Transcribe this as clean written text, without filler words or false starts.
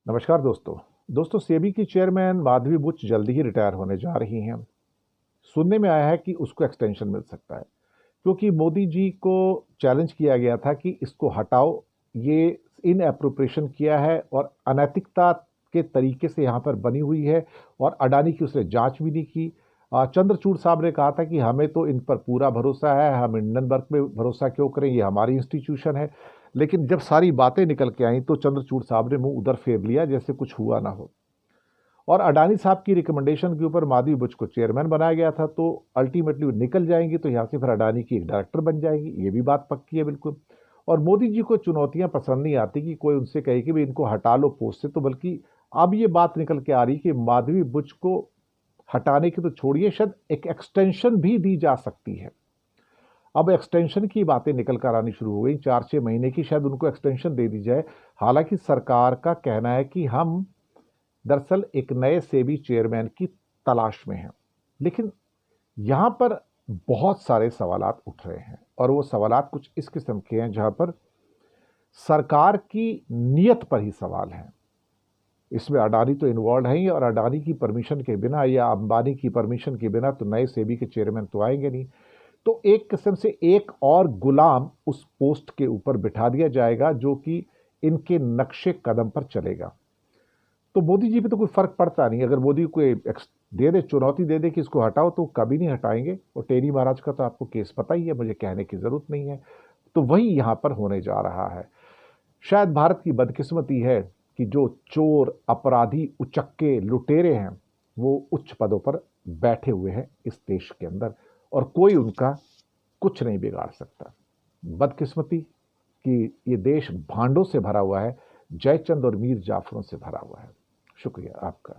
नमस्कार दोस्तों सेबी की चेयरमैन माधवी बुच जल्दी ही रिटायर होने जा रही हैं। सुनने में आया है कि उसको एक्सटेंशन मिल सकता है क्योंकि मोदी जी को चैलेंज किया गया था कि इसको हटाओ, ये इन एप्रोप्रिएशन किया है और अनैतिकता के तरीके से यहाँ पर बनी हुई है और अडानी की उसने जांच भी नहीं की। चंद्रचूड़ साहब ने कहा था कि हमें तो इन पर पूरा भरोसा है, हम हिंडनबर्ग पे भरोसा क्यों करें, ये हमारी इंस्टीट्यूशन है। लेकिन जब सारी बातें निकल के आई तो चंद्रचूड़ साहब ने मुंह उधर फेर लिया जैसे कुछ हुआ ना हो। और अडानी साहब की रिकमेंडेशन के ऊपर माधवी बुच को चेयरमैन बनाया गया था, तो अल्टीमेटली वो निकल जाएंगी तो यहाँ से फिर अडानी की एक डायरेक्टर बन जाएंगी, ये भी बात पक्की है बिल्कुल। और मोदी जी को चुनौतियां पसंद नहीं आती कि कोई उनसे कहे कि भाई इनको हटा लो पोस्ट से, तो बल्कि अब ये बात निकल के आ रही कि माधवी बुच को हटाने की तो छोड़िए, शायद एक एक्सटेंशन भी दी जा सकती है। अब एक्सटेंशन की बातें निकल कर आनी शुरू हो गई, 4-6 महीने की शायद उनको एक्सटेंशन दे दी जाए। हालांकि सरकार का कहना है कि हम दरअसल एक नए सेबी चेयरमैन की तलाश में हैं। लेकिन यहां पर बहुत सारे सवालात उठ रहे हैं और वो सवालात कुछ इस किस्म के हैं जहां पर सरकार की नीयत पर ही सवाल है। इसमें अडानी तो इन्वॉल्व है ही, और अडानी की परमिशन के बिना या अंबानी की परमिशन के बिना तो नए सेबी के चेयरमैन तो आएंगे नहीं। तो एक किस्म से एक और गुलाम उस पोस्ट के ऊपर बिठा दिया जाएगा जो कि इनके नक्शे कदम पर चलेगा। तो मोदी जी पे तो कोई फर्क पड़ता नहीं, अगर मोदी को दे दे, चुनौती दे दे कि इसको हटाओ, तो कभी नहीं हटाएंगे। और टेरी महाराज का तो आपको केस पता ही है, मुझे कहने की जरूरत नहीं है। तो वही यहां पर होने जा रहा है। शायद भारत की बदकिस्मती है कि जो चोर, अपराधी, उचक्के, लुटेरे हैं वो उच्च पदों पर बैठे हुए हैं इस देश के अंदर, और कोई उनका कुछ नहीं बिगाड़ सकता। बदकिस्मती कि ये देश भांडों से भरा हुआ है, जयचंद और मीर जाफरों से भरा हुआ है। शुक्रिया आपका।